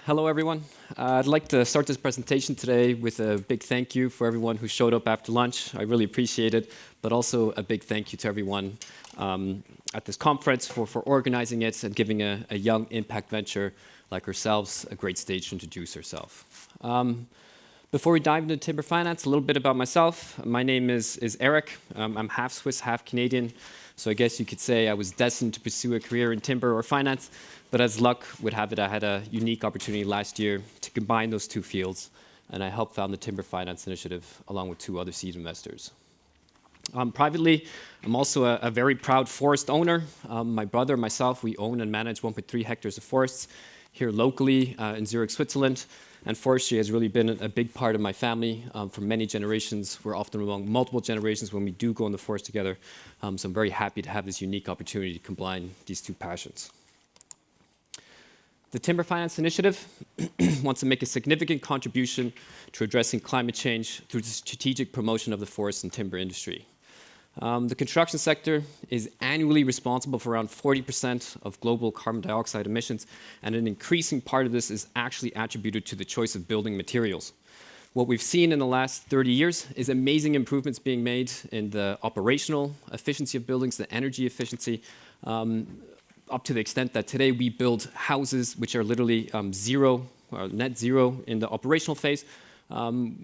Hello, everyone. I'd like to start this presentation today with a big thank you for everyone who showed up after lunch. I really appreciate it, but also a big thank you to everyone at this conference for organizing it and giving a young impact venture like ourselves a great stage to introduce herself. Before we dive into timber finance, a little bit about myself. My name is Erik. I'm half Swiss, half Canadian. So I guess you could say I was destined to pursue a career in timber or finance, but as luck would have it, I had a unique opportunity last year to combine those two fields, and I helped found the Timber Finance Initiative along with two other seed investors. Privately, I'm also a very proud forest owner. My brother and myself, we own and manage 1.3 hectares of forests here locally in Zurich, Switzerland. And forestry has really been a big part of my family for many generations. We're often among multiple generations when we do go in the forest together. So I'm very happy to have this unique opportunity to combine these two passions. The Timber Finance Initiative wants to make a significant contribution to addressing climate change through the strategic promotion of the forest and timber industry. The construction sector is annually responsible for around 40% of global carbon dioxide emissions, and an increasing part of this is actually attributed to the choice of building materials. What we've seen in the last 30 years is amazing improvements being made in the operational efficiency of buildings, the energy efficiency, up to the extent that today we build houses which are literally net zero in the operational phase,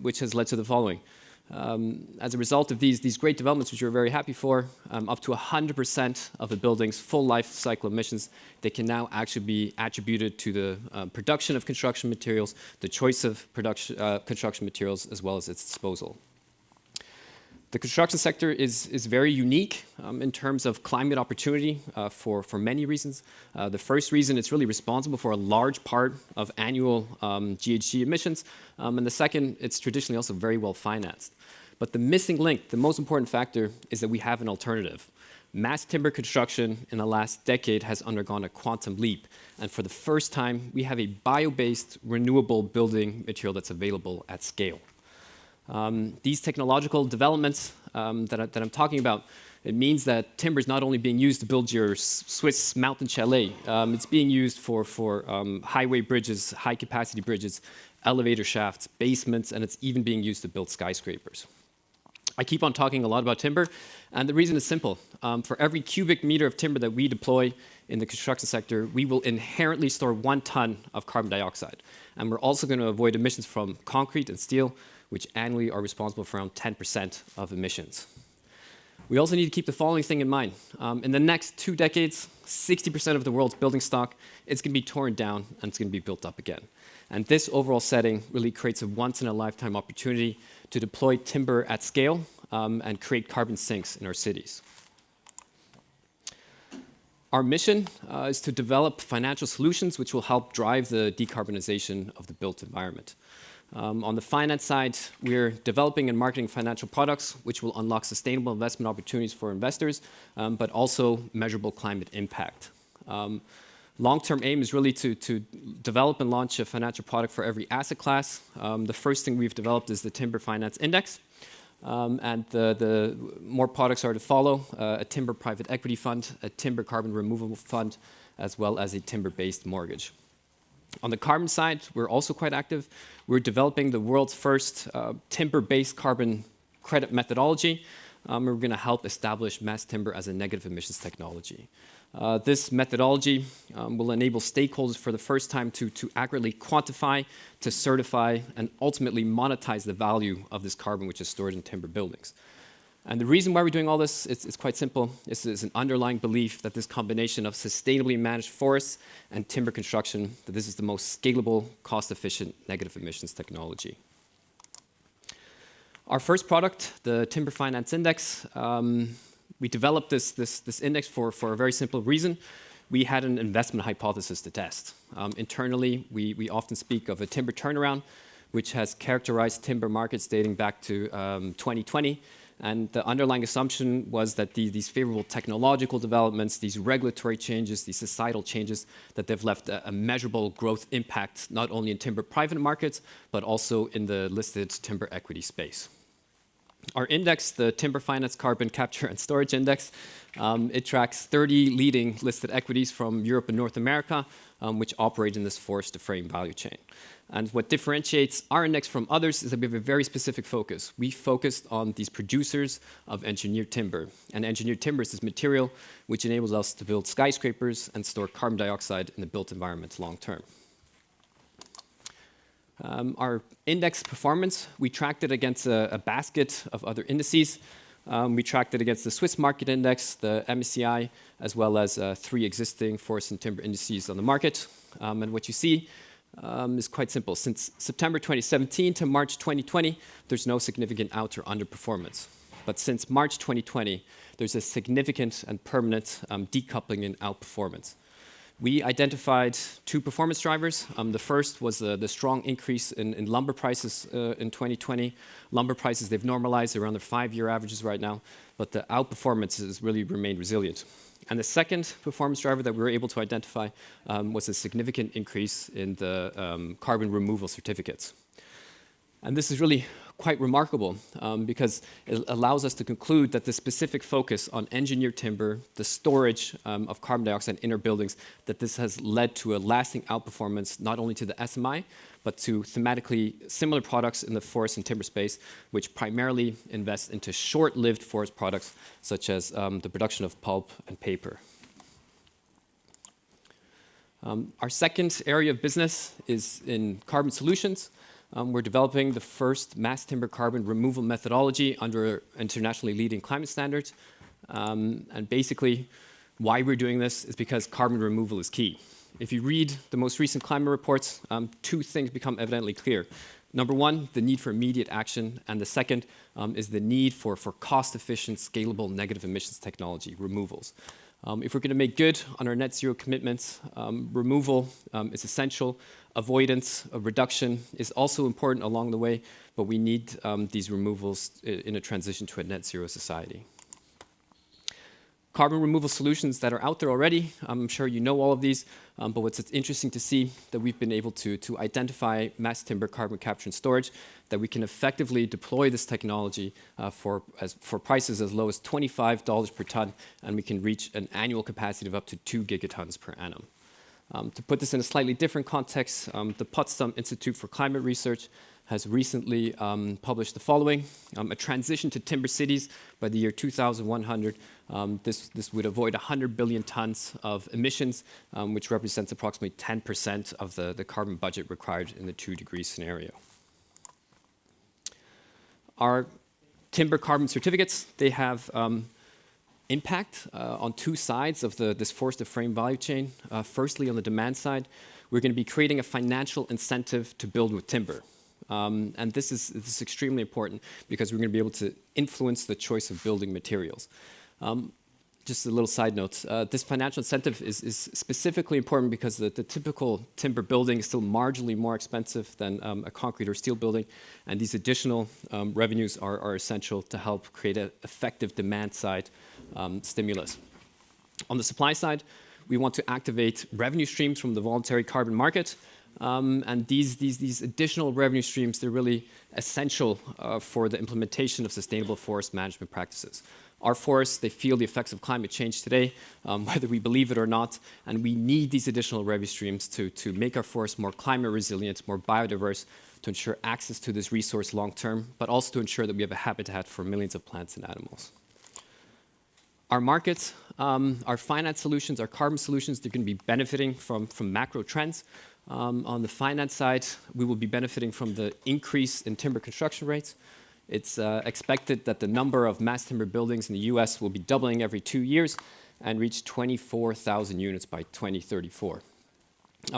which has led to the following. As a result of these great developments, which we're very happy for, up to 100% of the building's full life cycle emissions, they can now actually be attributed to the production of construction materials, the choice of construction materials, as well as its disposal. The construction sector is very unique in terms of climate opportunity for many reasons. The first reason, it's really responsible for a large part of annual GHG emissions. And the second, it's traditionally also very well financed. But the missing link, the most important factor, is that we have an alternative. Mass timber construction in the last decade has undergone a quantum leap. And for the first time, we have a bio-based, renewable building material that's available at scale. These technological developments that I'm talking about, it means that timber is not only being used to build your Swiss mountain chalet, it's being used for highway bridges, high-capacity bridges, elevator shafts, basements, and it's even being used to build skyscrapers. I keep on talking a lot about timber, and the reason is simple. For every cubic meter of timber that we deploy in the construction sector, we will inherently store 1 ton of carbon dioxide. And we're also going to avoid emissions from concrete and steel, which annually are responsible for around 10% of emissions. We also need to keep the following thing in mind. In the next 2 decades, 60% of the world's building stock is going to be torn down and it's going to be built up again. And this overall setting really creates a once-in-a-lifetime opportunity to deploy timber at scale and create carbon sinks in our cities. Our mission is to develop financial solutions which will help drive the decarbonization of the built environment. On the finance side, we're developing and marketing financial products which will unlock sustainable investment opportunities for investors, but also measurable climate impact. Long-term aim is really to develop and launch a financial product for every asset class. The first thing we've developed is the Timber Finance Index, and the more products are to follow, a timber private equity fund, a timber carbon removal fund, as well as a timber-based mortgage. On the carbon side, we're also quite active. We're developing the world's first timber-based carbon credit methodology. We're going to help establish mass timber as a negative emissions technology. This methodology will enable stakeholders for the first time to accurately quantify, to certify, and ultimately monetize the value of this carbon which is stored in timber buildings. And the reason why we're doing all this is quite simple. This is an underlying belief that this combination of sustainably managed forests and timber construction, that this is the most scalable, cost-efficient negative emissions technology. Our first product, the Timber Finance Index, we developed this index for a very simple reason. We had an investment hypothesis to test. Internally, we often speak of a timber turnaround, which has characterized timber markets dating back to 2020. And the underlying assumption was that these favorable technological developments, these regulatory changes, these societal changes, that they've left a measurable growth impact, not only in timber private markets, but also in the listed timber equity space. Our index, the Timber Finance Carbon Capture and Storage Index, it tracks 30 leading listed equities from Europe and North America, which operate in this forest-to-frame value chain. And what differentiates our index from others is that we have a very specific focus. We focused on these producers of engineered timber. And engineered timber is this material which enables us to build skyscrapers and store carbon dioxide in the built environment long term. Our index performance, we tracked it against a basket of other indices. We tracked it against the Swiss Market Index, the MSCI, as well as 3 existing forest and timber indices on the market. And what you see is quite simple. Since September 2017 to March 2020, there's no significant out or underperformance. But since March 2020, there's a significant and permanent decoupling in outperformance. We identified 2 performance drivers. The first was the strong increase in lumber prices in 2020. Lumber prices, they've normalized around their 5-year averages right now, but the outperformance has really remained resilient. And the second performance driver that we were able to identify was a significant increase in the carbon removal certificates. And this is really quite remarkable because it allows us to conclude that the specific focus on engineered timber, the storage of carbon dioxide in our buildings, that this has led to a lasting outperformance not only to the SMI, but to thematically similar products in the forest and timber space, which primarily invest into short-lived forest products, such as the production of pulp and paper. Our second area of business is in carbon solutions. We're developing the first mass timber carbon removal methodology under internationally leading climate standards. And basically, why we're doing this is because carbon removal is key. If you read the most recent climate reports, 2 things become evidently clear. Number 1, the need for immediate action, and the second is the need for cost-efficient, scalable negative emissions technology, removals. If we're going to make good on our net zero commitments, removal is essential. Avoidance, reduction is also important along the way, but we need these removals in a transition to a net zero society. Carbon removal solutions that are out there already, I'm sure you know all of these, but what's interesting to see that we've been able to identify mass timber carbon capture and storage, that we can effectively deploy this technology for prices as low as $25 per ton, and we can reach an annual capacity of up to 2 gigatons per annum. To put this in a slightly different context, the Potsdam Institute for Climate Research has recently published the following: a transition to timber cities by the year 2100. This would avoid 100 billion tons of emissions, which represents approximately 10% of the carbon budget required in the 2-degree scenario. Our timber carbon certificates, they have impact on 2 sides of this forest-to-frame value chain. Firstly, on the demand side, we're going to be creating a financial incentive to build with timber. And this is extremely important because we're going to be able to influence the choice of building materials. Just a little side note, this financial incentive is specifically important because the typical timber building is still marginally more expensive than a concrete or steel building, and these additional revenues are essential to help create an effective demand-side stimulus. On the supply side, we want to activate revenue streams from the voluntary carbon market, and these additional revenue streams, they're really essential for the implementation of sustainable forest management practices. Our forests, they feel the effects of climate change today, whether we believe it or not, and we need these additional revenue streams to make our forests more climate resilient, more biodiverse, to ensure access to this resource long term, but also to ensure that we have a habitat for millions of plants and animals. Our markets, our finance solutions, our carbon solutions, they're going to be benefiting from macro trends. On the finance side, we will be benefiting from the increase in timber construction rates. It's expected that the number of mass timber buildings in the US will be doubling every 2 years and reach 24,000 units by 2034.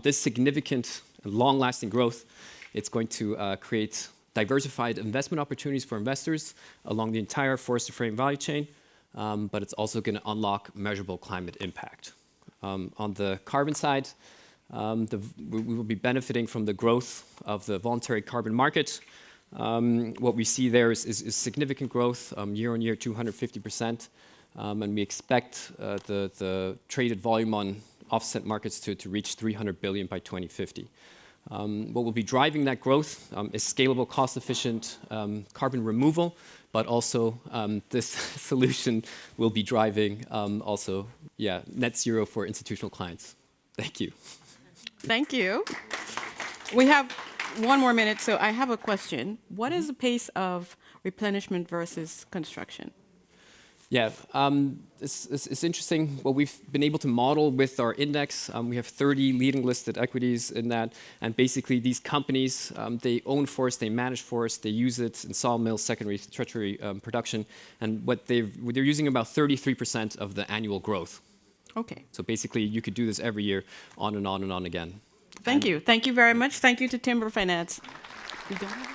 This significant and long-lasting growth, it's going to create diversified investment opportunities for investors along the entire forest-to-frame value chain, but it's also going to unlock measurable climate impact. On the carbon side, we will be benefiting from the growth of the voluntary carbon market. What we see there is significant growth, year on year, 250%, and we expect the traded volume on offset markets to reach 300 billion by 2050. What will be driving that growth is scalable, cost-efficient carbon removal, but also this solution will be driving also, net zero for institutional clients. Thank you. Thank you. We have 1 more minute, so I have a question. What is the pace of replenishment versus construction? Yeah, it's interesting. What we've been able to model with our index, we have 30 leading listed equities in that, and basically these companies, they own forest, they manage forest, they use it in sawmills, secondary, tertiary production, and they're using about 33% of the annual growth. Okay. So basically, you could do this every year, on and on and on again. Thank you. Thank you very much. Thank you to Timber Finance. You done?